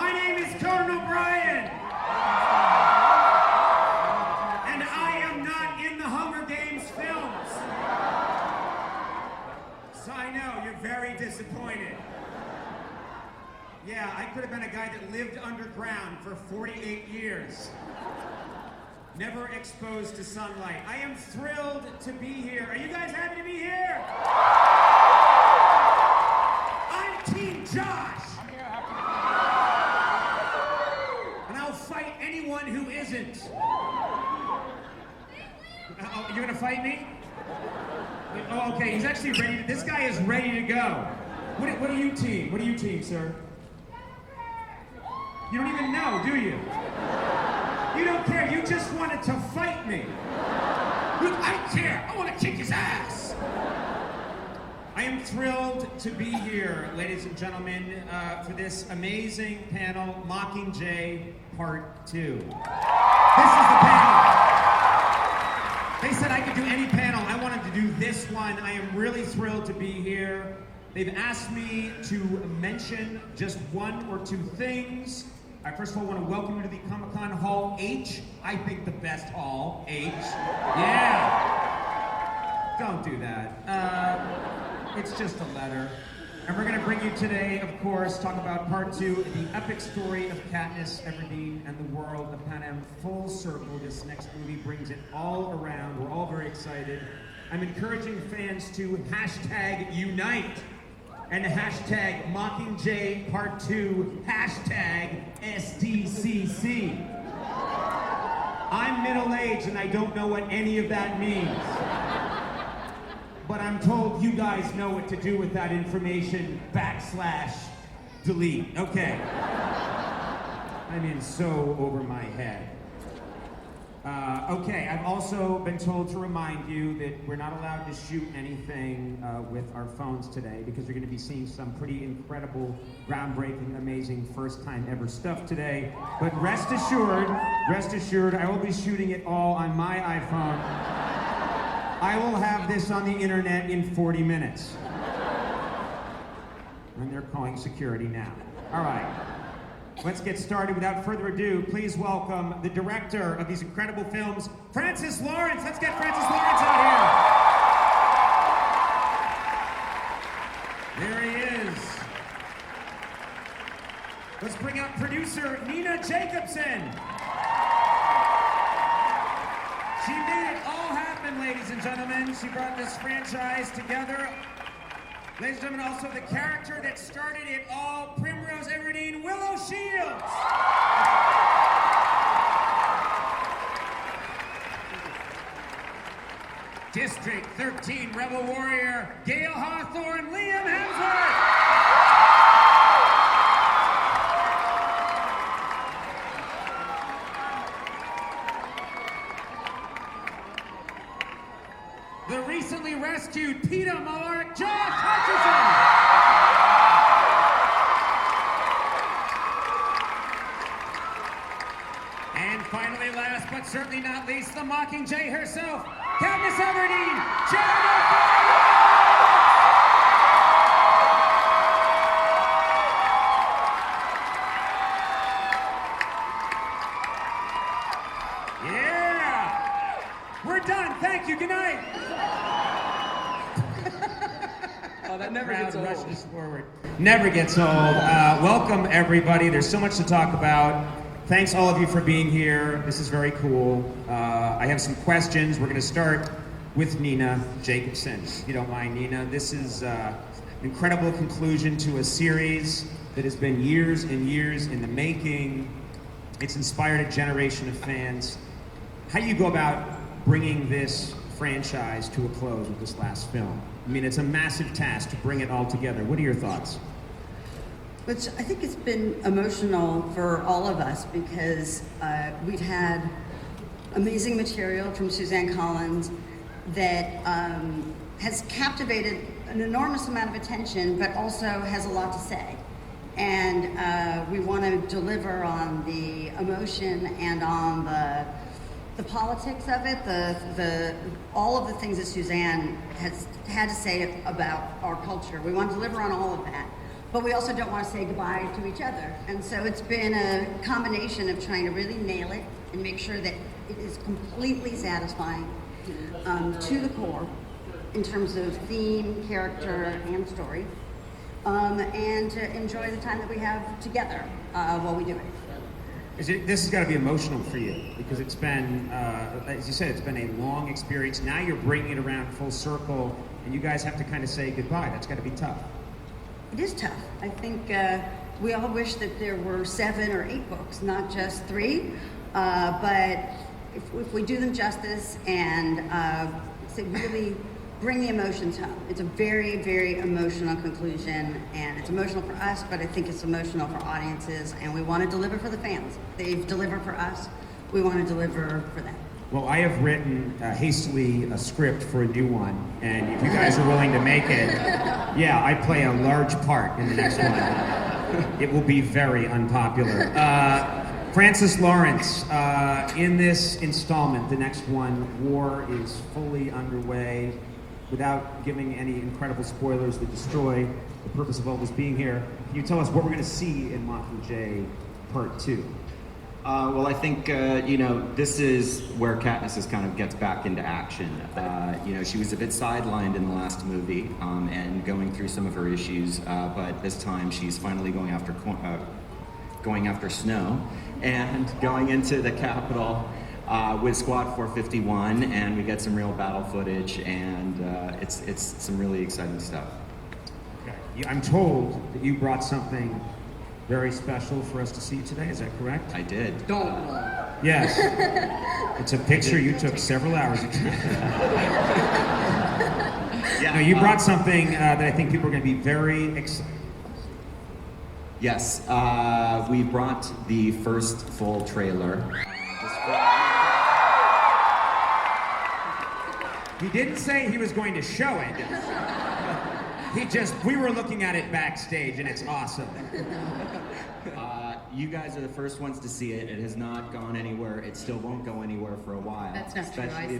My name is Conan O'Brien. And I am not in the Hunger Games films. So I know, you're very disappointed. Yeah, I could have been a guy that lived underground for 48 years. Never exposed to sunlight. I am thrilled to be here. Are you guys happy to be here? I'm Team Josh. I'm here, happy And I'll fight anyone who isn't. You're gonna fight me? Oh, okay, he's actually ready to, this guy is ready to go. What are you team? What are you team, sir? You don't even know, do you? You don't care, you just wanted to fight me. Look, I don't care, I want to kick his ass. I am thrilled to be here, ladies and gentlemen, for this amazing panel, Mockingjay Part 2. This is the panel. They said I could do any panel, I wanted to do this one. I am really thrilled to be here. They've asked me to mention just one or two things. I first of all want to welcome you to the Comic-Con Hall H. I think the best hall, H. Yeah. Don't do that. It's just a letter. And we're going to bring you today, of course, talk about part 2, the epic story of Katniss Everdeen and the world of Panem full circle. This next movie brings it all around. We're all very excited. I'm encouraging fans to hashtag unite and hashtag Mockingjay Part 2, hashtag SDCC. I'm middle-aged and I don't know what any of that means. But I'm told you guys know what to do with that information, /delete. Okay. I'm in so over my head. Okay, I've also been told to remind you that we're not allowed to shoot anything with our phones today because you're going to be seeing some pretty incredible, groundbreaking, amazing, first-time ever stuff today. But rest assured, I will be shooting it all on my iPhone. I will have this on the internet in 40 minutes. And they're calling security now. All right. Let's get started. Without further ado, please welcome the director of these incredible films, Francis Lawrence. Let's get Francis Lawrence out here. There he is. Let's bring out producer Nina Jacobson. She made it all happen, ladies and gentlemen. She brought this franchise together. Ladies and gentlemen, also the character that started it all, Primrose Everdeen, Willow Shields. District 13 Rebel Warrior, Gail Hawthorne, Liam Hemsworth. The recently rescued PETA Malark, Josh Hutcherson. And finally, last but certainly not least, the Mockingjay herself, Katniss Everdeen, Jennifer Yeah! We're done. Thank you. Good night. Oh, that never gets old. Rushes forward. Never gets old. Welcome, everybody. There's so much to talk about. Thanks, all of you, for being here. This is very cool. I have some questions. We're going to start with Nina Jacobson. If you don't mind, Nina. This is an incredible conclusion to a series that has been years and years in the making. It's inspired a generation of fans. How do you go about bringing this franchise to a close with this last film? I mean, it's a massive task to bring it all together. What are your thoughts? Which I think it's been emotional for all of us because we've had amazing material from Suzanne Collins that has captivated an enormous amount of attention, but also has a lot to say. And we want to deliver on the emotion and on the politics of it, all of the things that Suzanne has had to say about our culture. We want to deliver on all of that. but we also don't want to say goodbye to each other. And so it's been a combination of trying to really nail it and make sure that it is completely satisfying to the core in terms of theme, character, and story, and to enjoy the time that we have together while we do it. This has got to be emotional for you because it's been, as you said, it's been a long experience. Now you're bringing it around full circle, and you guys have to kind of say goodbye. That's got to be tough. It is tough. I think we all wish that there were 7 or 8 books, not just 3. But if we do them justice and really bring the emotions home. It's a very, very emotional conclusion, and it's emotional for us, but I think it's emotional for audiences, and we want to deliver for the fans. They've delivered for us. We want to deliver for them. Well, I have written hastily a script for a new one, and if you guys are willing to make it, yeah, I play a large part in the next one. It will be very unpopular. Francis Lawrence, in this installment, the next one, war is fully underway. Without giving any incredible spoilers that destroy the purpose of all this being here, can you tell us what we're going to see in Mockingjay Part 2? Well, I think, this is where Katniss kind of gets back into action. She was a bit sidelined in the last movie and going through some of her issues, but this time she's finally going after Snow and going into the Capitol with Squad 451, and we get some real battle footage, and it's some really exciting stuff. Okay. I'm told that you brought something very special for us to see today. Is that correct? I did. Don't. Yes. It's a picture you took several hours ago. Yeah. No, you brought something that I think people are going to be very excited. Yes, we brought the first full trailer. He didn't say he was going to show it. We were looking at it backstage, and it's awesome. You guys are the first ones to see it. It has not gone anywhere. It still won't go anywhere for a while. That's not true. Especially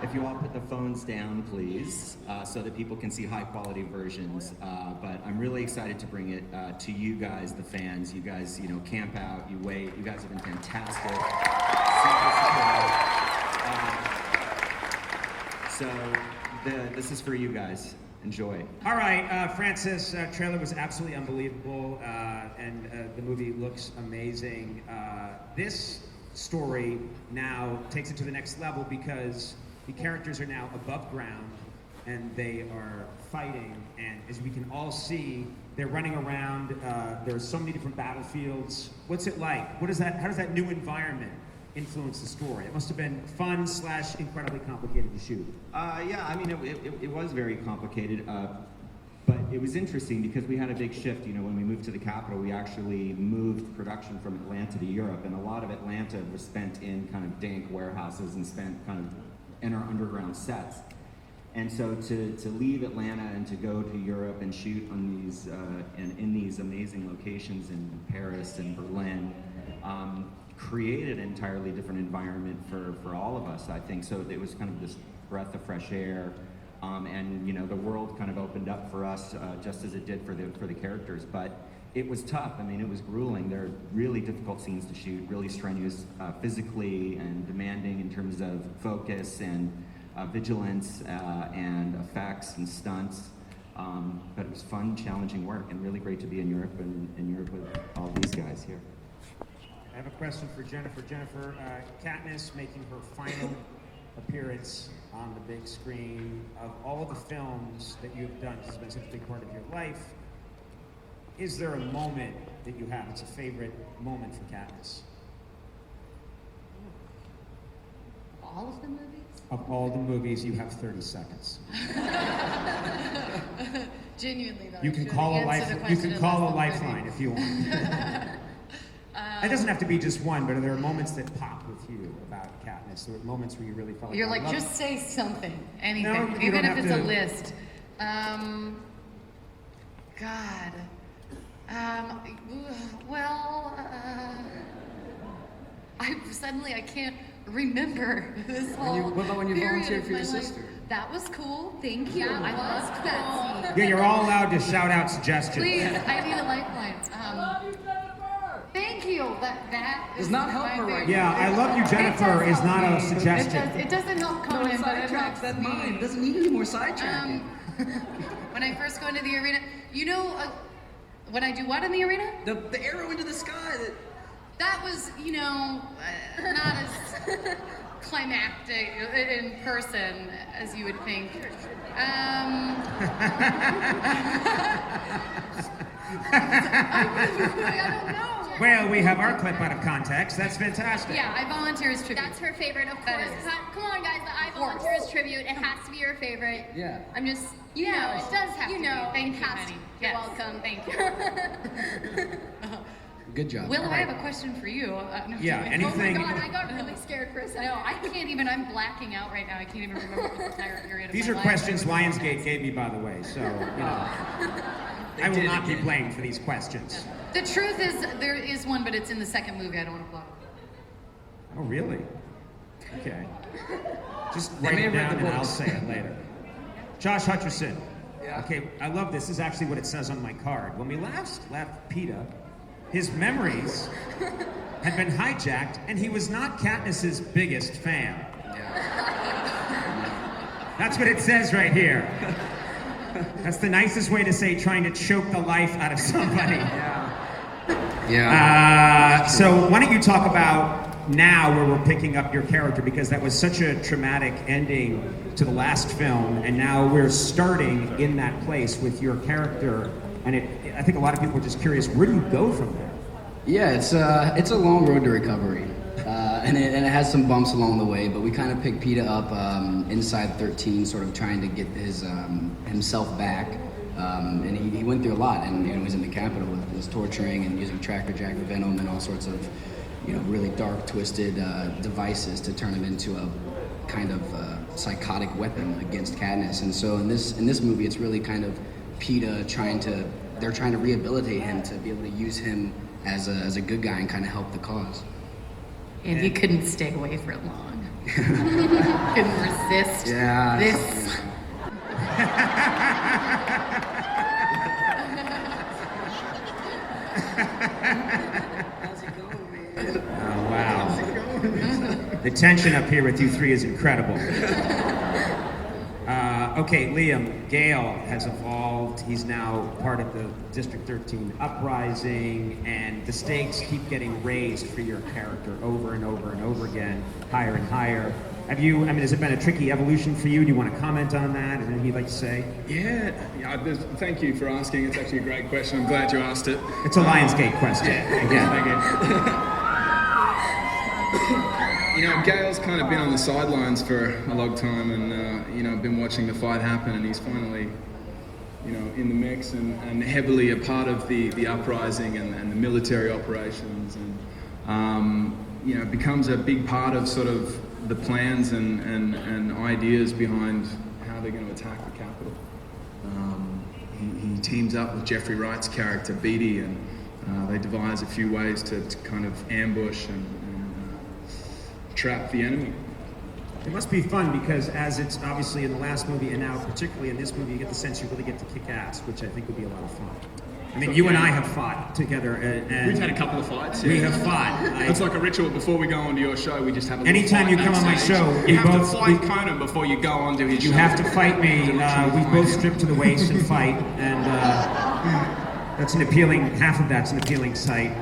if you all put the phones down, please, so that people can see high-quality versions. But I'm really excited to bring it to you guys, the fans. You guys, camp out, you wait. You guys have been fantastic. So this is for you guys. Enjoy. All right, Francis, trailer was absolutely unbelievable, and the movie looks amazing. This story now takes it to the next level because the characters are now above ground and they are fighting, and as we can all see, they're running around. There are so many different battlefields. What's it like? How does that new environment influence the story? It must have been fun / incredibly complicated to shoot. Yeah, I mean, it was very complicated, but it was interesting because we had a big shift. When we moved to the capital, we actually moved production from Atlanta to Europe, and a lot of Atlanta was spent in kind of dank warehouses and spent kind of in our underground sets. And so to leave Atlanta and to go to Europe and shoot on these in these amazing locations in Paris and Berlin, created an entirely different environment for all of us, I think. So it was kind of this breath of fresh air, and the world kind of opened up for us just as it did for the characters. But it was tough. I mean, it was grueling. There are really difficult scenes to shoot, really strenuous physically and demanding in terms of focus and vigilance and effects and stunts. But it was fun, challenging work, and really great to be in Europe and in Europe with all these guys here. I have a question for Jennifer. Jennifer, Katniss making her final appearance on the big screen. Of all the films that you've done, this has been such a big part of your life, is there a moment that you have? It's a favorite moment for Katniss. All of the movies? Of all the movies, you have 30 seconds. Genuinely, though. You can call a lifeline if you want. It doesn't have to be just one, but are there moments that pop with you about Katniss? There are moments where you really felt like You're like, just say something, anything, No, you even don't if it's have a to. list. God. Well, I can't remember this whole What about when you period volunteered of for your my life. sister? That was cool. Thank you. Yeah, I it was loved that scene. Yeah, you're all allowed to shout out suggestions. Please, I need a lifeline. Thank you. That Does is not help my her right favorite. Yeah, I love you, It Jennifer, does is help not me. a suggestion. It doesn't help No, Conan, it but it sidetracks helps that me. mind. Doesn't need any more sidetracking. When I first go into the arena, you know, when I do what in the arena? The arrow into the sky. That was, you know, not as climactic in person as you would think. I don't know. Well, we have our clip out of context. That's fantastic. Yeah, I volunteer as tribute. That's her favorite, of That course. is. Come on, guys, the I volunteer as tribute. It has to be your favorite. Yeah. I'm just, you Yeah, know, it does have you to be. know, Thank it you, has honey. to. Yes. You're welcome. Thank you. Good job. Will, All I right. have a question for you. No, Yeah, I'm kidding. anything- Oh my God, I got really scared for a second. No, I can't even. I'm blacking out right now. I can't even remember the entire period of These my are life. questions Lionsgate gave me, by the way, so, you know. I will did not be again. blamed for these questions. The truth is, there is one, but it's in the second movie. I don't want to blow. Oh, really? Okay. Just They write may it have read down the and I'll books. say it later. Josh Hutcherson. Yeah. Okay, I love this. This is actually what it says on my card. When we last left PETA, his memories had been hijacked and he was not Katniss's biggest fan. That's what it says right here. That's the nicest way to say trying to choke the life out of somebody. Yeah. So why don't you talk about now where we're picking up your character, because that was such a traumatic ending to the last film, and now we're starting in that place with your character, and I think a lot of people are just curious, where do you go from there? Yeah, it's a long road to recovery, and it has some bumps along the way. But we kind of picked PETA up inside 13, sort of trying to get himself back, and he went through a lot. And he was in the Capitol with his torturing and using Tracker Jack venom and all sorts of, really dark, twisted devices to turn him into a kind of psychotic weapon against Katniss. And so in this movie, it's really kind of PETA trying to rehabilitate him to be able to use him as a good guy and kind of help the cause. And he couldn't stay away for long. Couldn't resist Yeah. this. Oh, wow. The tension up here with you three is incredible. Okay, Liam, Gale has evolved. He's now part of the District 13 uprising, and the stakes keep getting raised for your character over and over and over again, higher and higher. Has it been a tricky evolution for you? Do you want to comment on that? Is there anything you'd like to say? Yeah, thank you for asking. It's actually a great question. I'm glad you asked it. It's a Lionsgate question. Again. Thank you. Gail's kind of been on the sidelines for a long time, and been watching the fight happen, and he's finally, in the mix and heavily a part of the uprising and the military operations, and becomes a big part of sort of the plans and ideas behind how they're going to attack the Capitol. He teams up with Jeffrey Wright's character Beatty, and they devise a few ways to kind of ambush and trap the enemy. It must be fun because as it's obviously in the last movie and now particularly in this movie, you get the sense you really get to kick ass, which I think would be a lot of fun. I mean, you and I have fought together, and We've had a couple of fights. we yeah. have fought. It's like a ritual before we go onto your show. We just have a little Anytime fight you come on my backstage. show, you we have both- to fight we- Conan before you go onto his show. You have to fight me. We both strip to the waist and fight, and that's an appealing. Half of that's an appealing sight.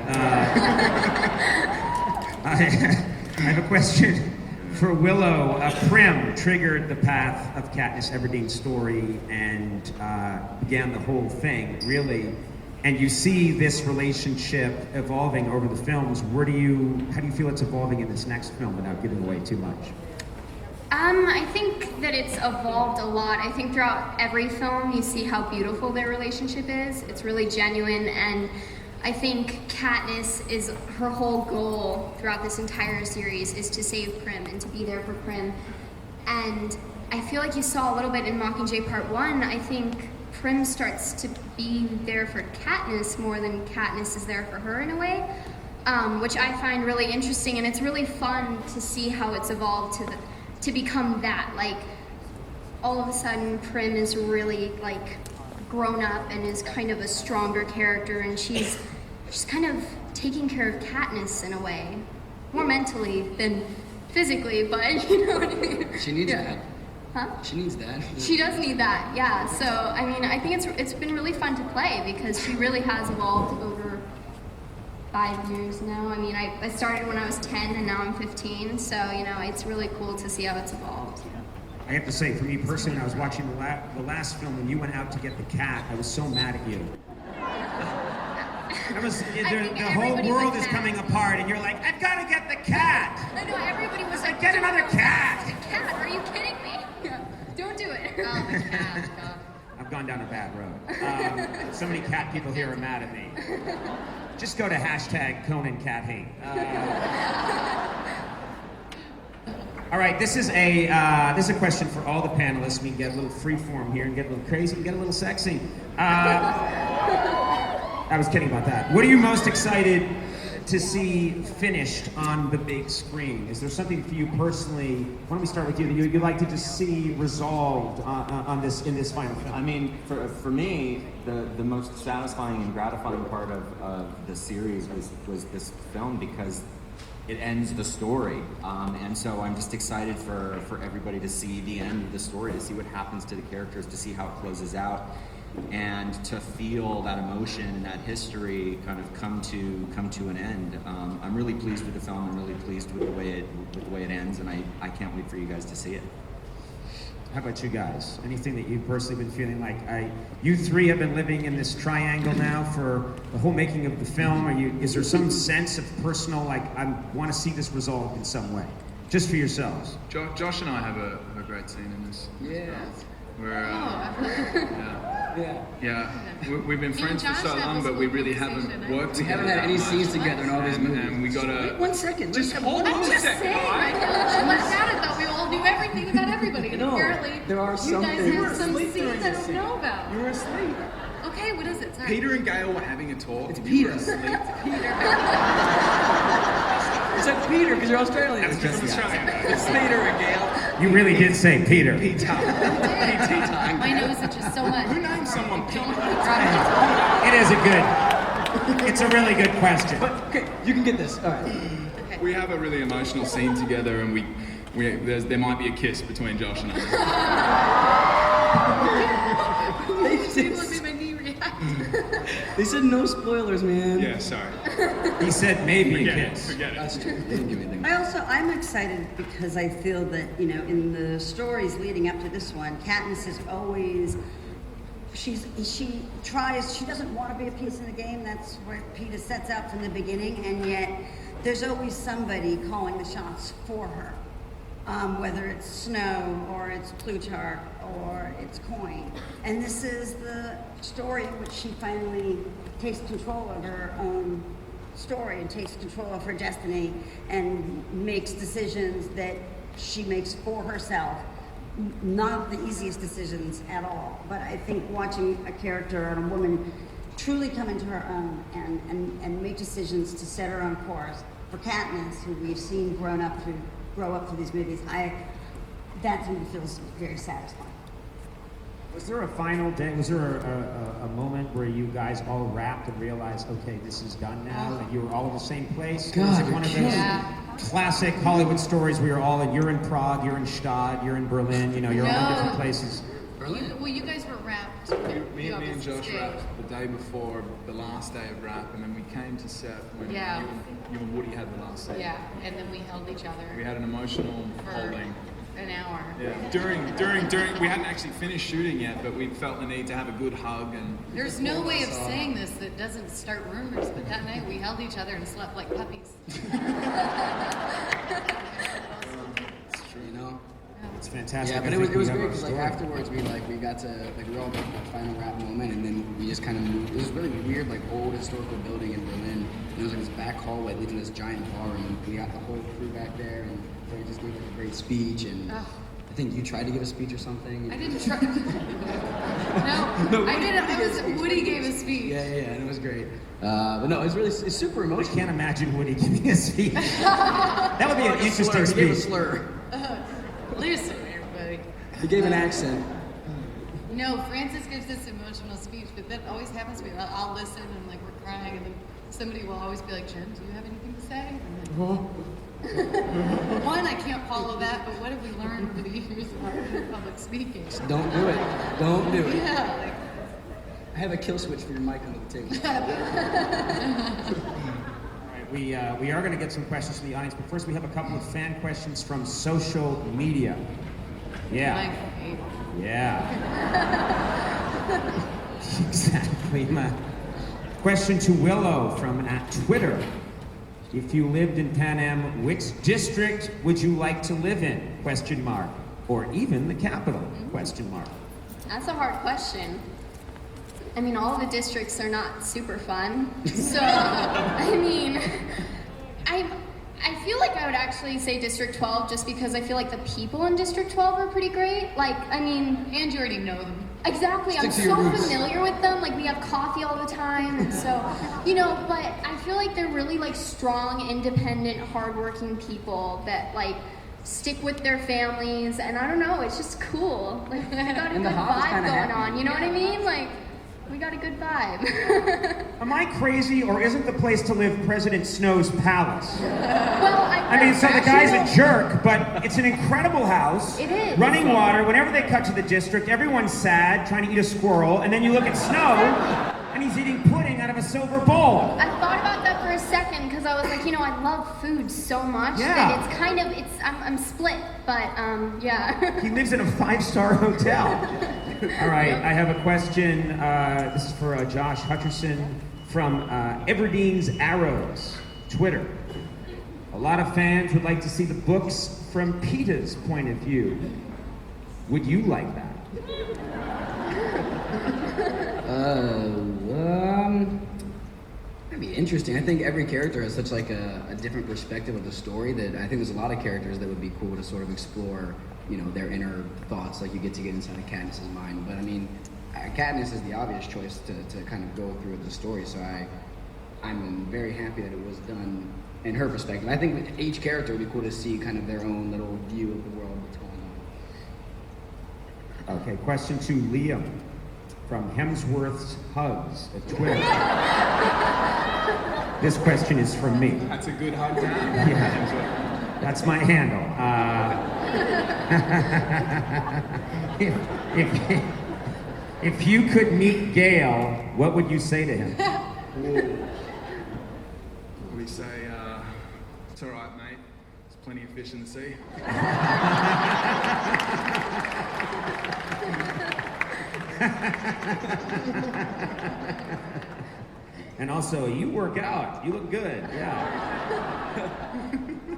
I have a question for Willow. Prim triggered the path of Katniss Everdeen's story and began the whole thing, really. And you see this relationship evolving over the films. How do you feel it's evolving in this next film without giving away too much? I think that it's evolved a lot. I think throughout every film you see how beautiful their relationship is. It's really genuine, and I think Katniss is her whole goal throughout this entire series is to save Prim and to be there for Prim. And I feel like you saw a little bit in Mockingjay Part 1. I think Prim starts to be there for Katniss more than Katniss is there for her in a way, which I find really interesting, and it's really fun to see how it's evolved to become that. Like, all of a sudden Prim is really like grown up and is kind of a stronger character, and she's kind of taking care of Katniss in a way, more mentally than physically, but you know what I mean. She needs that. Huh? She needs that. She does need that, yeah. So I mean, I think it's been really fun to play because she really has evolved over 5 years now. I mean, I started when I was 10 and now I'm 15, so you know, it's really cool to see how it's evolved. I have to say, for me personally, when I was watching the last film, when you went out to get the cat, I was so mad at you. The whole world is coming apart, and you're like, I've got to get the cat. I know, everybody was like, Get another cat. The cat? Are you kidding me? Yeah. Don't do it. Oh, the cat. God. I've gone down a bad road. So many cat people here are mad at me. Just go to #ConanCatHate. All right, this is a question for all the panelists. We can get a little free form here and get a little crazy and get a little sexy. I was kidding about that. What are you most excited to see finished on the big screen? Is there something for you personally? Why don't we start with you that you'd like to just see resolved on this in this final film? I mean, for me, the most satisfying and gratifying part of the series was this film because it ends the story. And so I'm just excited for everybody to see the end of the story, to see what happens to the characters, to see how it closes out, and to feel that emotion and that history kind of come to an end. I'm really pleased with the film. I'm really pleased with the way it ends, and I can't wait for you guys to see it. How about you guys? Anything that you've personally been feeling like? You three have been living in this triangle now for the whole making of the film. Is there some sense of personal, like, I want to see this resolved in some way, just for yourselves? Josh and I have a great scene in this. Yeah. We've been friends for so long, but we really haven't worked We together. haven't had any scenes together in all these movies. And we gotta. Wait 1 second. Just hold on a Just second. saying, I thought we all knew everything about everybody. And No, apparently, there are some you guys things- have some asleep scenes during I this don't scene. know about. You were asleep. Okay, what is it? Sorry. Peter and Gail were having a talk. It's and you Peter. were asleep. It's like Peter because you're Australian. That's just Australia. It's Peter and Gail. You really did say Peter. Peter. My nose itches so much. Who named someone Peter? It's a really good question. But okay, you can get this. All right. We have a really emotional scene together, and there might be a kiss between Josh and I. People made my knee react. They said no spoilers, man. Yeah, sorry. He said maybe Forget it. kiss. Forget it. That's true. They didn't give me anything. I'm excited because I feel that, you know, in the stories leading up to this one, Katniss is always, she doesn't want to be a piece in the game. That's where Peter sets out from the beginning, and yet there's always somebody calling the shots for her. Whether it's Snow or it's Plutarch or it's Coin. And this is the story in which she finally takes control of her own story and takes control of her destiny and makes decisions that she makes for herself. Not the easiest decisions at all, but I think watching a character and a woman truly come into her own and make decisions to set her own course. For Katniss, who we've seen grow up through these movies, that to me feels very satisfying. Was there a final day? Was there a moment where you guys all wrapped and realized, okay, this is done now, and you were all in the same place? Or was it one of those classic Hollywood stories where you're in Prague, you're in Stade, you're in Berlin, you're all in different places? You guys were wrapped. Me and Josh wrapped the day before the last day of wrap, and then we came to set when you and Woody had the last scene. Yeah, and then we held each other. We had an emotional for holding. an hour. Yeah. During, we hadn't actually finished shooting yet, but we felt the need to have a good hug and. There's no way of saying this that doesn't start rumors, but that night we held each other and slept like puppies. You know. It's fantastic. Yeah, but it was great because like afterwards we got to we all got that final wrap moment, and then we just kind of moved. It was really weird, like old historical building in Berlin. And it was like this back hallway leading to this giant ballroom. We got the whole crew back there, and they just gave like a great speech. And I think you tried to give a speech or something. I didn't try. No, I didn't. Woody gave a speech. Yeah, and it was great. But no, it's super emotional. I can't imagine Woody giving a speech. That would be an interesting He gave a speech. slur. Listen, everybody. He gave an accent. No, Francis gives this emotional speech, but that always happens to me. I'll listen and like we're crying, and then somebody will always be like, "Jen, do you have anything to say?" One, I can't follow that, but what have we learned over the years of public speaking? Don't do it. Don't do it. Yeah, like, I have a kill switch for your mic under the table. All right, we are going to get some questions from the audience, but first we have a couple of fan questions from social media. Yeah. my favorite. Yeah. Exactly. Question to Willow from @Twitter. If you lived in Pan Am, which district would you like to live in? Question mark. Or even the capital? Question mark. That's a hard question. I mean, all of the districts are not super fun. So, I mean, I feel like I would actually say District 12 just because I feel like the people in District 12 are pretty great. Like, I mean... And you already know them. Exactly, I'm so familiar with them. Like, we have coffee all the time, and so, you know, but I feel like they're really, like, strong, independent, hardworking people that, like, stick with their families, and I don't know, it's just cool. Like, we got a good vibe going on, you know what I mean? Like, we got a good vibe. Am I crazy, or isn't the place to live President Snow's palace? Well, I mean, so the guy's a jerk, but it's an incredible house. It is. Running water. Whenever they cut to the district, everyone's sad, trying to eat a squirrel, and then you look at Snow, and he's eating pudding out of a silver bowl. I thought about that for a second because I was like, you know, I love food so much that it's kind of, I'm split, but yeah. He lives in a 5-star hotel. All right, I have a question. This is for Josh Hutcherson from Everdean's Arrows, Twitter. A lot of fans would like to see the books from PETA's point of view. Would you like that? That'd be interesting. I think every character has such like a different perspective of the story that I think there's a lot of characters that would be cool to sort of explore, you know, their inner thoughts, like you get to get inside of Katniss's mind. But I mean, Katniss is the obvious choice to kind of go through with the story, so I'm very happy that it was done in her perspective. I think with each character would be cool to see kind of their own little view of the world, what's going on. Okay, question to Liam from Hemsworth's Hugs at Twitter. This question is from me. That's a good hug to have. Yeah, that's my handle. If you could meet Gale, what would you say to him? We say, it's all right, mate. There's plenty of fish in the sea. And also, you work out. You look good. Yeah.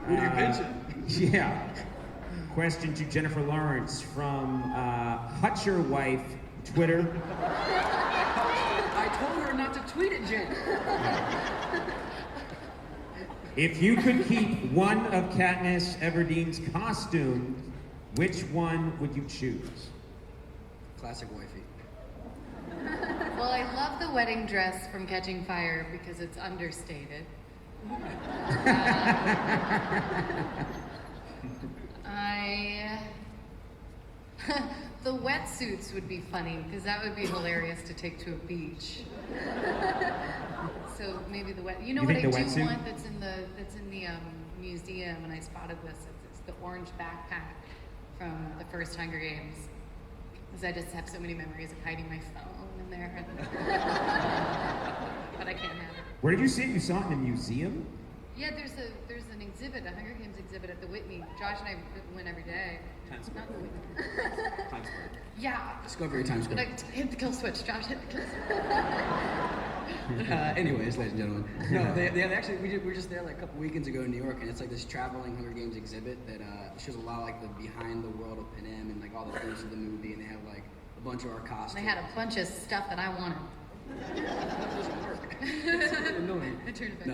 What are you pitching? Yeah. Question to Jennifer Lawrence from Hutcher Wife, Twitter. I told her not to tweet it, Jen. If you could keep one of Katniss Everdeen's costumes, which one would you choose? Classic wifey. Well, I love the wedding dress from Catching Fire because it's understated. The wetsuits would be funny because that would be hilarious to take to a beach. So maybe the wet. You know what I do wetsuit? want that's in the museum, and I spotted this. It's the orange backpack from the first Hunger Games. Because I just have so many memories of hiding my phone in there. But I can't have it. Where did you see it? You saw it in a museum? Yeah, there's an exhibit, a Hunger Games exhibit at the Whitney. Josh and I went every day. Times Not the Whitney. Times Square. Yeah. Discovery Times Square. Hit the kill switch, Josh. Hit the kill switch. Anyways, ladies and gentlemen. No, they actually, we were just there like a couple weekends ago in New York, and it's like this traveling Hunger Games exhibit that shows a lot of like the behind the world of Panem and like all the things of the movie, and they have like a bunch of our costumes. They had a bunch of stuff that I wanted.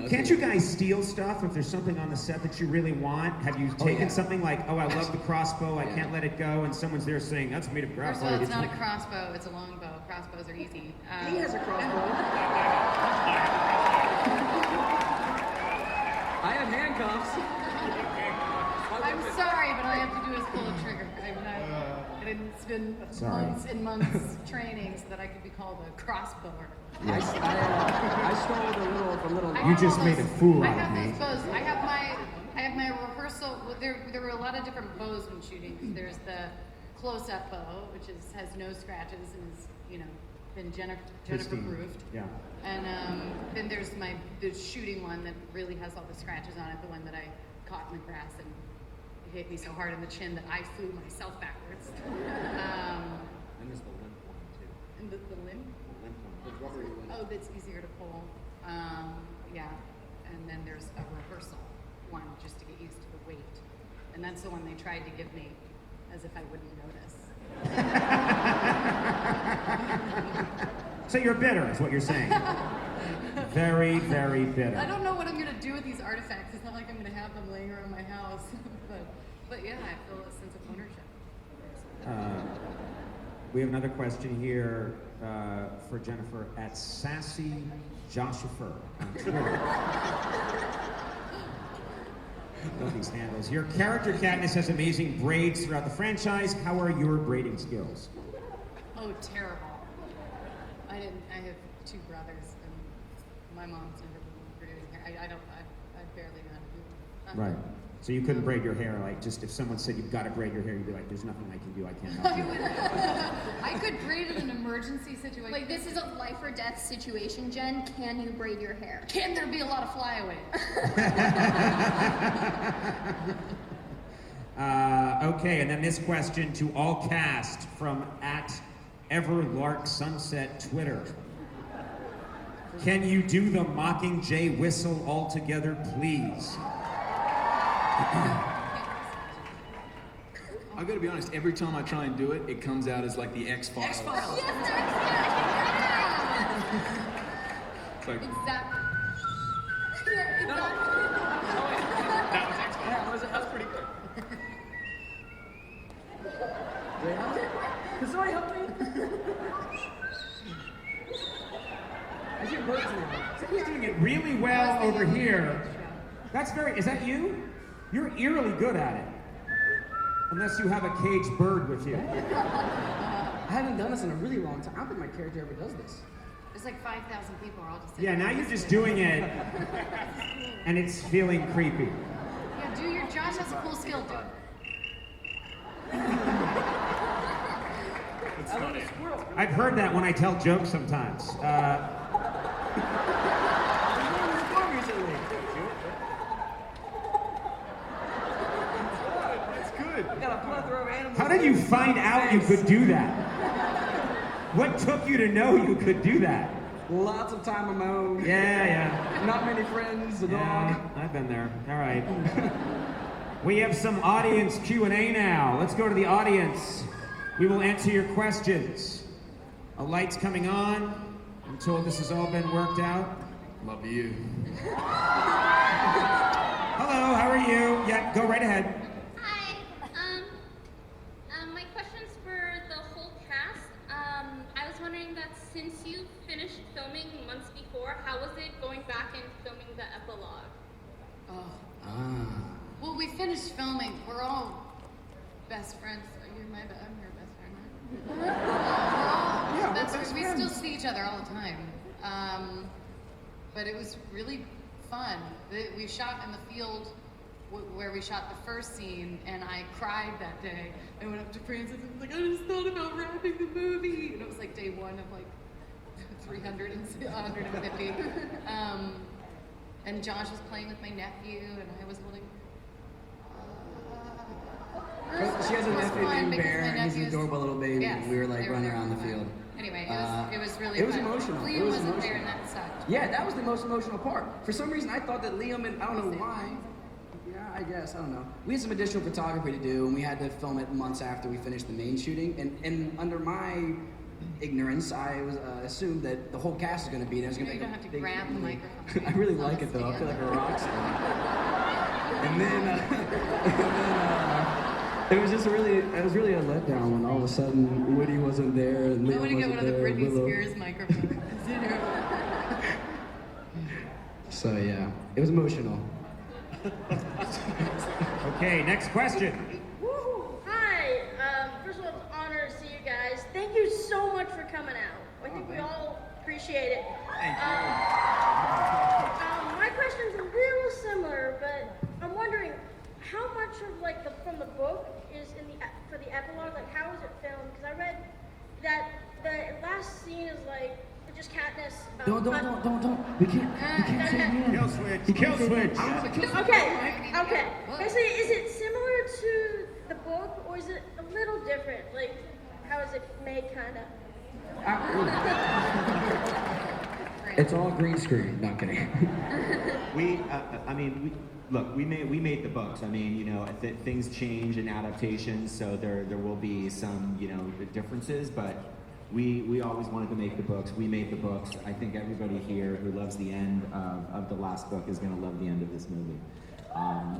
Can't you guys steal stuff if there's something on the set that you really want? Have you taken something like, oh, I love the crossbow, I can't let it go, and someone's there saying, that's made of First graphite. of all, it's not a crossbow, it's a longbow. Crossbows are easy. He has a crossbow. I have handcuffs. I'm sorry, but all I have to do is pull a trigger. I'm not... And it's been Sorry. months and months training so that I could be called a crossbower. I stole the little. I You have just all made those- a fool I out of have me. those bows. I have my rehearsal. Well, there were a lot of different bows when shooting. There's the close-up bow, which has no scratches and is been Jennifer Pristine. proofed. Yeah. And then there's the shooting one that really has all the scratches on it. The one that I caught in the grass and it hit me so hard in the chin that I flew myself backwards. And there's the limp one too. And the limb. The limp one. The rubbery one. Oh, that's easier to pull. Yeah. And then there's a rehearsal one just to get used to the weight. And that's the one they tried to give me as if I wouldn't notice. So you're bitter, is what you're saying. Very, very bitter. I don't know what I'm going to do with these artifacts. It's not like I'm going to have them laying around my house. but yeah, I feel a sense of ownership. We have another question here for Jennifer at Sassy Joshifer on Twitter. Love these handles. Your character Katniss has amazing braids throughout the franchise. How are your braiding skills? Oh, terrible. I have two brothers, and my mom's never been braiding hair. I barely know how to do it. Right. So you couldn't braid your hair, like, just if someone said you've got to braid your hair, you'd be like, there's nothing I can do, I can't help you. I could braid in an emergency situation. Like, this is a life or death situation, Jen. Can you braid your hair? Can there be a lot of flyaways? Okay, and then this question to all cast from at Everlark Sunset Twitter. Can you do the Mockingjay whistle all together, please? I gotta be honest, every time I try and do it, it comes out as like the X-Files. X-Files. It's like, Exactly. Yeah, exactly. That was pretty good. Can somebody help me? I see birds now. Somebody's doing it really well over here. That's very, is that you? You're eerily good at it. Unless you have a caged bird with you. I haven't done this in a really long time. I don't think my character ever does this. There's like 5,000 people are all just Yeah, now you're just doing it, and it's feeling creepy. Yeah, do your Josh has a cool skill, do it. I've heard that when I tell jokes sometimes. that's good. Got a plethora of animals. How did you find out you could do that? What took you to know you could do that? Lots of time on my own. Yeah. Not many friends, a dog. Yeah, I've been there. All right. We have some audience Q&A now. Let's go to the audience. We will answer your questions. A light's coming on. I'm told this has all been worked out. Love you. Hello, how are you? Yeah, go right ahead. Hi. My question's for the whole cast. I was wondering that since you finished filming months before, how was it going back and filming the epilogue? Well, we finished filming. We're all best friends. I'm your best friend, right? Yeah, That's we're best we friends. still see each other all the time. But it was really fun. We shot in the field where we shot the first scene, and I cried that day. I went up to Francis and was like, I just thought about wrapping the movie. And it was like day one of like 150. And Josh was playing with my nephew, and I was holding. She has a It was nephew fun named because Bear, my and he's an nephew's- adorable little baby. Yes, We were like they running very around the fun. field. Anyway, it was really it was fun. emotional. Liam It was wasn't there, emotional. and that sucked. Yeah, that was the most emotional part. For some reason, I thought that Liam and I don't know why. Yeah, I guess I don't know. We had some additional photography to do, and we had to film it months after we finished the main shooting. And under my ignorance, I was assumed that the whole cast was going to be there. It was You gonna know, you be don't a have to big grab the family. microphone. I really It's on like the it though. I feel stand. like a rock star. And then it was just really a letdown when all of a sudden Woody wasn't there and I Liam want to get wasn't one of the there. Britney Willow. Spears microphones. You know? So yeah, it was emotional. Okay, next question. Hi. First of all, thank you so much for coming out. I think we all appreciate it. Thank you. My question's a little similar, but I'm wondering how much of like from the book is in for the epilogue. Like, how is it filmed? Because I read that the last scene is like just Katniss. Don't. We can't say the end. Kill switch. Kill switch. Okay. Basically, is it similar to the book, or is it a little different? Like, how is it made, kind of? It's all green screen. No, I'm kidding. We made the books. I mean, you know, things change in adaptations, so there will be some, you know, differences, but we always wanted to make the books. We made the books. I think everybody here who loves the end of the last book is going to love the end of this movie.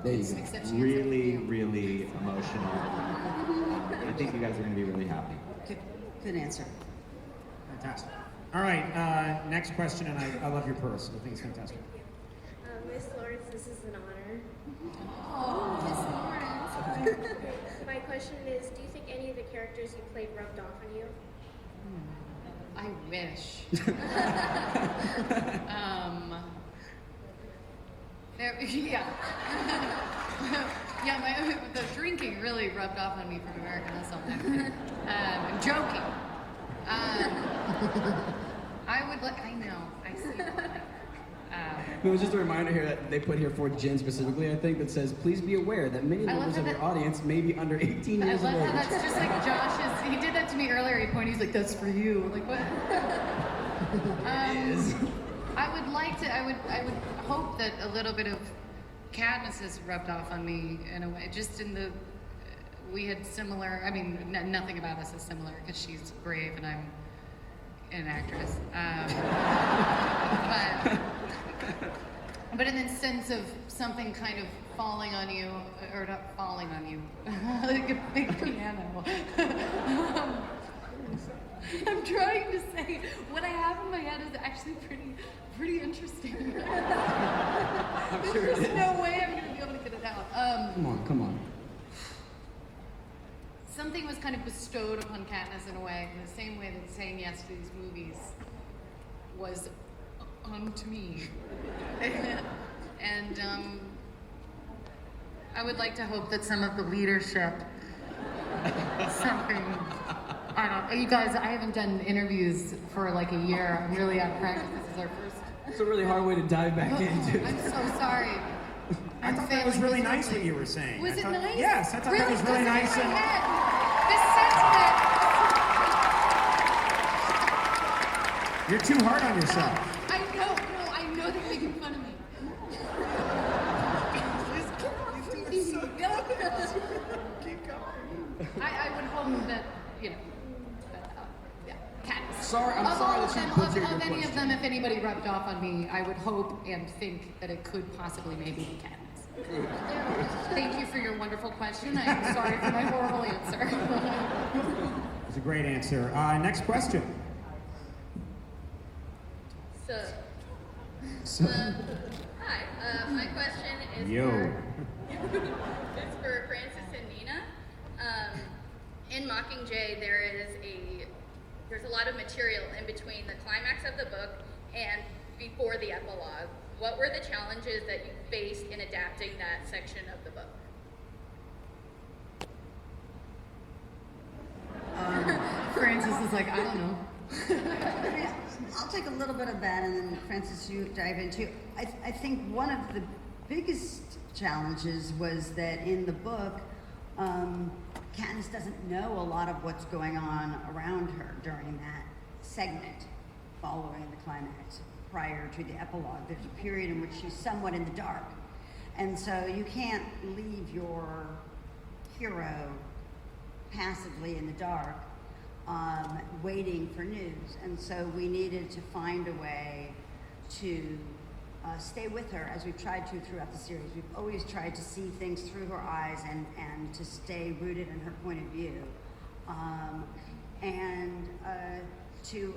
It's really, really emotional. I think you guys are going to be really happy. Good answer. Fantastic. All right, next question, and I love your purse. I think it's fantastic. Miss Lawrence, this is an honor. Oh, Miss Lawrence. My question is, do you think any of the characters you played rubbed off on you? I wish. The drinking really rubbed off on me from American Hustle. I'm joking. I know, I see why. It was just a reminder here that they put here for Jen specifically, I think, that says, please be aware that many members of your audience may be under 18 years of I love age. how that's just like Josh's. He did that to me earlier. He pointed, he's like, that's for you. I'm like, what? It is. I would hope that a little bit of Katniss has rubbed off on me in a way. Just in the, we had similar, I mean, nothing about us is similar because she's brave and I'm an actress. But in the sense of something kind of falling on you, or not falling on you, like a big piano. I'm trying to say what I have in my head is actually pretty interesting. There's no way I'm gonna be able to get it out. Come on. Something was kind of bestowed upon Katniss in a way, in the same way that saying yes to these movies was onto me. And I would like to hope that some of the leadership, something, I don't know, you guys, I haven't done interviews for like a year. I'm really out of practice. This is our first. It's a really hard way to dive back into. I'm so sorry. I thought that was really nice what you were saying. Was it nice? Yes, I thought that was really nice. The sentiment. You're too hard on yourself. I know they're making fun of me. I would hope that, you know, Katniss. I'm sorry that you butchered your Of any question. of them, if anybody rubbed off on me, I would hope and think that it could possibly maybe be Katniss. Thank you for your wonderful question. I am sorry for my horrible answer. It's a great answer. Next question. Hi. My question is It's for Francis and Nina. In Mockingjay, there's a lot of material in between the climax of the book and before the epilogue. What were the challenges that you faced in adapting that section of the book? Francis is like, I don't know. I'll take a little bit of that, and then Francis, you dive into. I think one of the biggest challenges was that in the book, Katniss doesn't know a lot of what's going on around her during that segment following the climax. Prior to the epilogue, there's a period in which she's somewhat in the dark, and so you can't leave your hero passively in the dark, waiting for news. And so we needed to find a way to stay with her, as we've tried to throughout the series. We've always tried to see things through her eyes and to stay rooted in her point of view, and to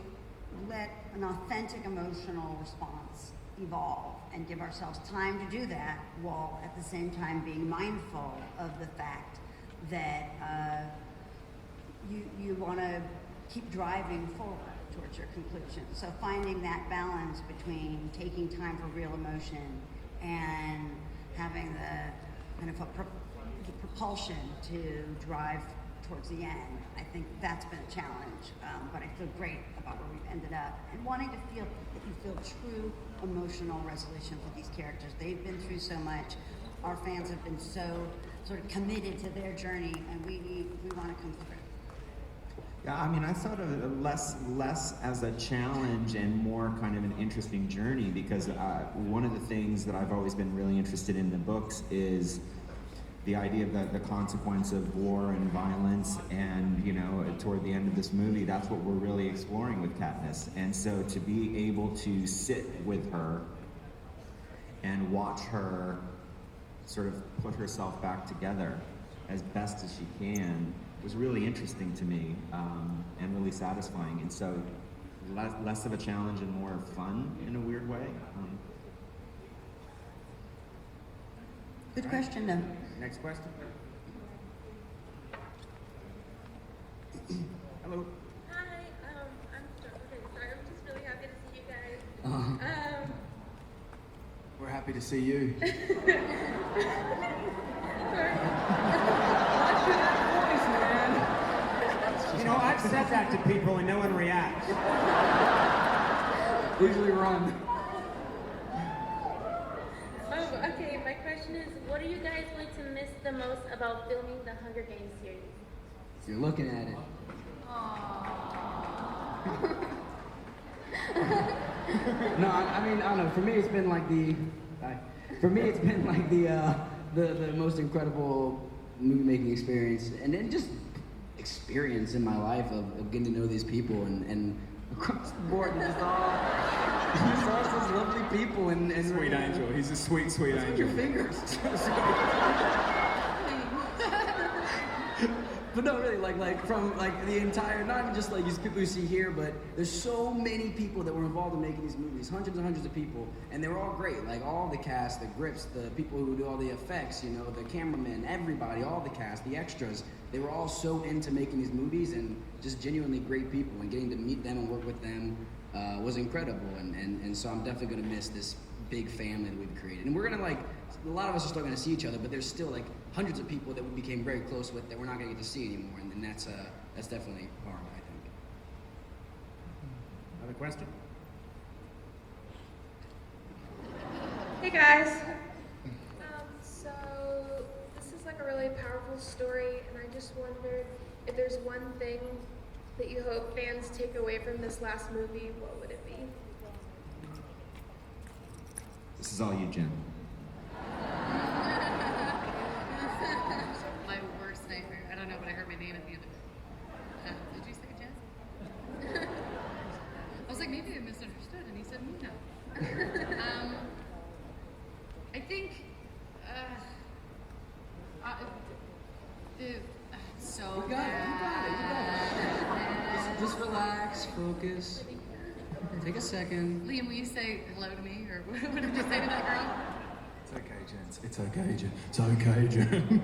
let an authentic emotional response evolve and give ourselves time to do that, while at the same time being mindful of the fact that you want to keep driving forward towards your conclusion. So finding that balance between taking time for real emotion and having the kind of the propulsion to drive towards the end, I think that's been a challenge. But I feel great about where we've ended up, and wanting to feel that you feel true emotional resolution for these characters. They've been through so much. Our fans have been so sort of committed to their journey, and we want to come through. Yeah, I mean, I thought of it less as a challenge and more kind of an interesting journey, because one of the things that I've always been really interested in the books is the idea of the consequence of war and violence, and you know, toward the end of this movie, that's what we're really exploring with Katniss. And so to be able to sit with her and watch her sort of put herself back together as best as she can was really interesting to me, and really satisfying. And so less of a challenge and more fun in a weird way. Good question, though. Next question. Hello. Hi, I'm sorry, I'm just really happy to see you guys. We're happy to see you. You know, I've said that to people and no one reacts. Usually run. Oh, okay, my question is, what are you guys going to miss the most about filming the Hunger Games series? You're looking at it. No, I mean, I don't know. For me, it's been like the most incredible movie making experience, and then just experience in my life of getting to know these people and across the board, just all those lovely people and Sweet angel. He's a sweet, sweet angel. your fingers. But no, really, like from like the entire, not even just like these people you see here, but there's so many people that were involved in making these movies, hundreds and hundreds of people, and they were all great. Like all the cast, the grips, the people who do all the effects, you know, the cameramen, everybody, all the cast, the extras, they were all so into making these movies and just genuinely great people, and getting to meet them and work with them was incredible. And so I'm definitely gonna miss this big family that we've created. And we're gonna like, a lot of us are still gonna see each other, but there's still like hundreds of people that we became very close with that we're not gonna get to see anymore, and that's definitely hard, I think. Another question? Hey guys. So this is like a really powerful story, and I just wondered if there's one thing that you hope fans take away from this last movie, what would it be? This is all you, Jen. My worst nightmare. I don't know, but I heard my name at the end of it. Did you say Jess? I was like, maybe I misunderstood, and he said no. I think so You got it. Just relax, focus. Take a second. Liam, will you say hello to me, or what did you say to that girl? It's okay, Jen. It's okay, Jen. It's okay, Jen.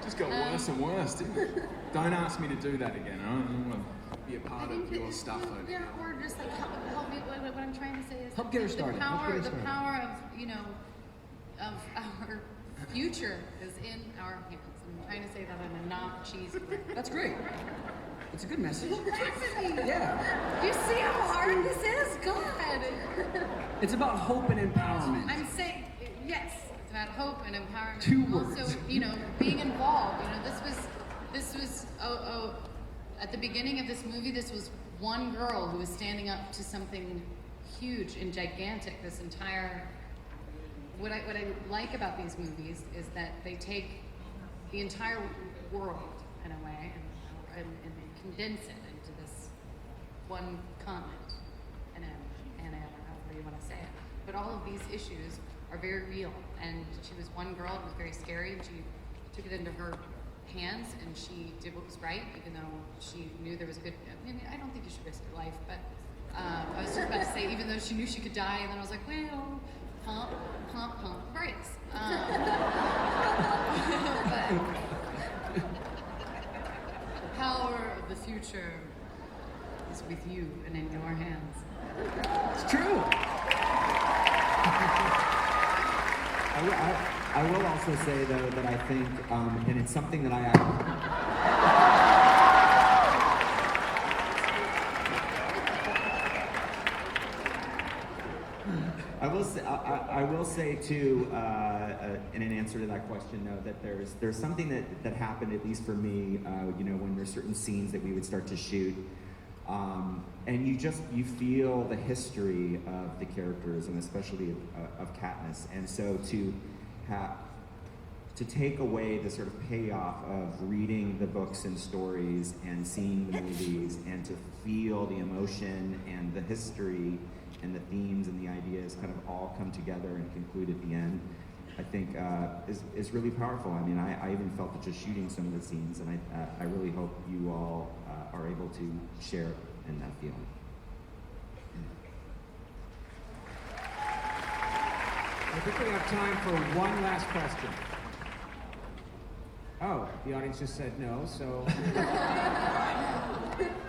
Just got worse and worse, didn't it? Don't ask me to do that again. I don't want to be a part of your stuff over Yeah, here. or just like help me. What I'm trying to say is Help get her started. The power of, you know, of our future is in our hands. I'm trying to say that in a not cheesy way. That's great. It's a good message. Exactly. Yeah. Do you see how hard this is? God. It's about hope and empowerment. I'm saying yes. It's about hope and empowerment. Two And words. also, you know, being involved. You know, this was at the beginning of this movie. This was one girl who was standing up to something huge and gigantic. This entire. What I like about these movies is that they take the entire world in a way and they condense it into this one comment and however you want to say it. But all of these issues are very real, and she was one girl. It was very scary, and she took it into her hands, and she did what was right, even though she knew there was a good. I mean, I don't think you should risk your life, but I was just about to say, even though she knew she could die, and then I was like, well, pump brakes. But the power of the future. future is with you and in your hands. It's true. I will also say though that I think, and it's something that I will say too, in an answer to that question, though, that there's something that happened, at least for me, when there's certain scenes that we would start to shoot, and you feel the history of the characters, and especially of Katniss, and so to take away the sort of payoff of reading the books and stories and seeing the movies, and to feel the emotion and the history and the themes and the ideas kind of all come together and conclude at the end, I think is really powerful. I mean, I even felt it just shooting some of the scenes, and I really hope you all are able to share in that feeling. I think we have time for one last question. Oh, the audience just said no, so...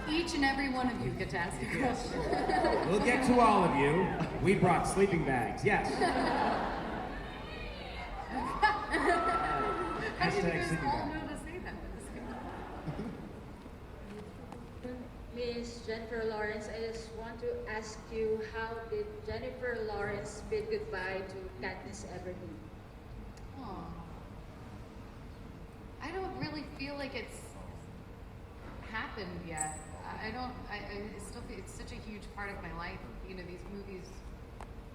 Each and every one of you get to ask a question. We'll get to all of you. We brought sleeping bags, yes. How did you Hashtag guys sleeping all bag. know to say that? Miss Jennifer Lawrence, I just want to ask you, how did Jennifer Lawrence bid goodbye to Katniss Everdeen? Aw. I don't really feel like it's happened yet. I still feel it's such a huge part of my life. You know, these movies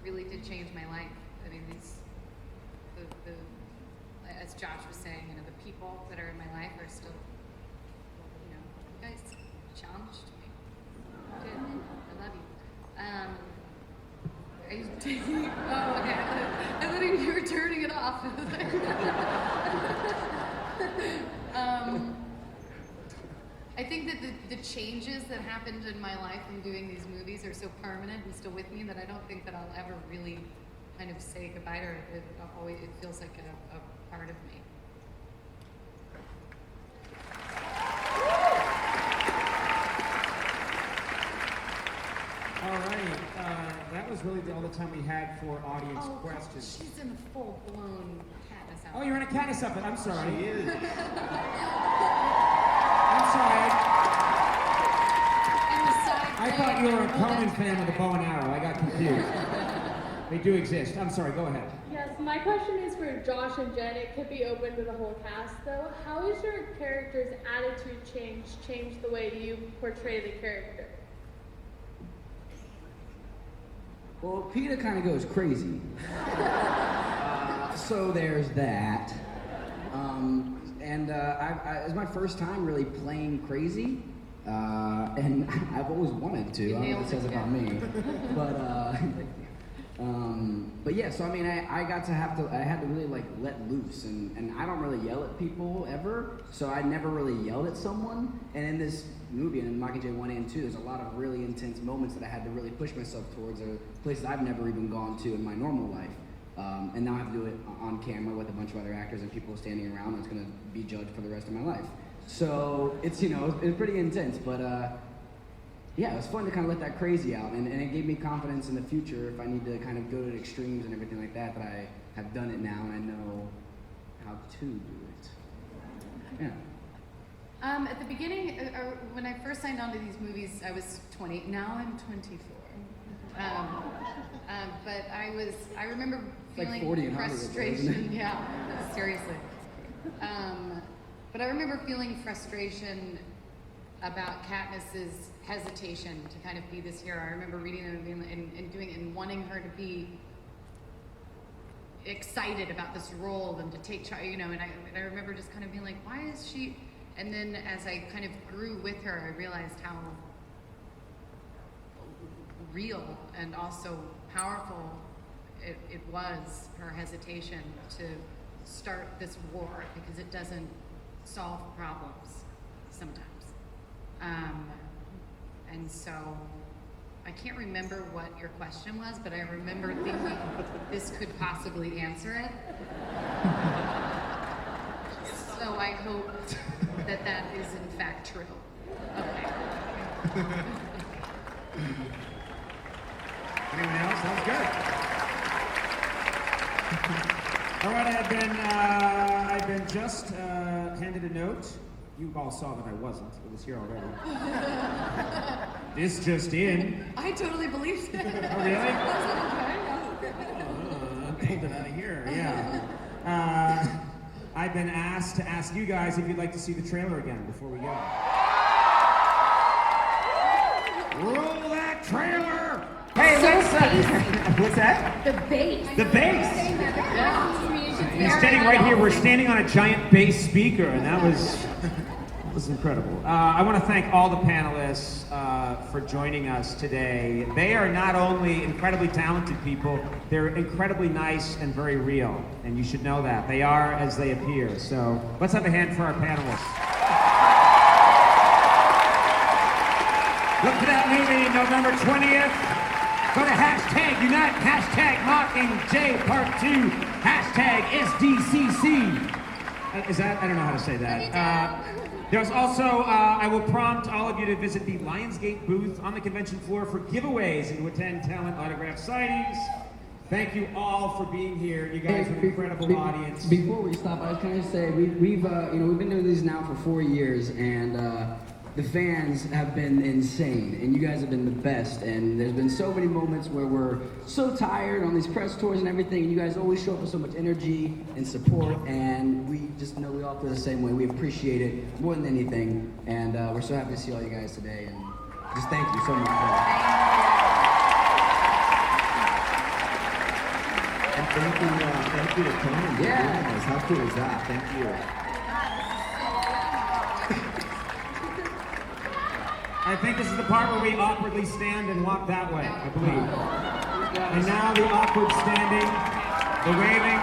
really did change my life. I mean, as Josh was saying, you know, the people that are in my life are still, you know, you guys challenged me. You did. I love you. Are you taking? Oh, okay. I thought you were turning it off. I think that the changes that happened in my life in doing these movies are so permanent and still with me that I don't think that I'll ever really kind of say goodbye to it. It feels like a part of me. All right, that was really all the time we had for audience questions. She's in a full-blown Katniss outfit. Oh, you're in a Katniss outfit. I'm sorry. She is. I'm sorry. And the side I thought you were a Conan fan with a bow and arrow. I got confused. They do exist. I'm sorry. Go ahead. Yes, my question is for Josh and Jen. It could be open to the whole cast, though. How has your character's attitude changed the way you portray the character? Well, Peter kind of goes crazy. So there's that. It's my first time really playing crazy. And I've always wanted to. I don't know what it says about me. But yeah, so I mean, I had to really like let loose, and I don't really yell at people ever, so I never really yelled at someone. And in this movie, and in Mockingjay 1 and 2, there's a lot of really intense moments that I had to really push myself towards, or places I've never even gone to in my normal life. And now I have to do it on camera with a bunch of other actors and people standing around, and it's gonna be judged for the rest of my life. So it's, you know, it's pretty intense, but yeah, it was fun to kind of let that crazy out, and it gave me confidence in the future if I need to kind of go to extremes and everything like that, that I have done it now and I know how to do it. Yeah. At the beginning, when I first signed on to these movies, I was 20. Now I'm 24. But I remember feeling like 40 in frustration. Hollywood, isn't it? Yeah, seriously. But I remember feeling frustration about Katniss's hesitation to kind of be this hero. I remember reading it and wanting her to be excited about this role and to take charge, you know, and I remember just kind of being like, why is she? And then as I kind of grew with her, I realized how real and also powerful it was, her hesitation to start this war, because it doesn't solve problems sometimes. And so I can't remember what your question was, but I remember thinking this could possibly answer it. So I hope that is in fact true. Anyone else? That was good. All right, I've been just handed a note. You all saw that I wasn't. It was here already. This just in. I totally believed it. Oh, really? I pulled it out of here, yeah. I've been asked to ask you guys if you'd like to see the trailer again before we go. Roll that trailer! Hey, let's, what's that? The bass. The bass! Yeah. He's standing right here. We're standing on a giant bass speaker, and that was incredible. I want to thank all the panelists for joining us today. They are not only incredibly talented people, they're incredibly nice and very real, and you should know that. They are as they appear. So let's have a hand for our panelists. Look for that movie, November 20th. Go to hashtag Unite, hashtag Mockingjay Part 2, hashtag SDCC. Is that? I don't know how to say that. There's also, I will prompt all of you to visit the Lionsgate booth on the convention floor for giveaways and to attend talent autograph signings. Thank you all for being here. You guys are an incredible audience. Before we stop, I was trying to say we've been doing these now for 4 years, and the fans have been insane, and you guys have been the best. And there's been so many moments where we're so tired on these press tours and everything, and you guys always show up with so much energy and support, and we just know we all feel the same way. We appreciate it more than anything, and we're so happy to see all you guys today, and just thank you so much for that. And thank you to Conan. Yeah. How cool is that? Thank you. I think this is the part where we awkwardly stand and walk that way, I believe. And now the awkward standing, the waving.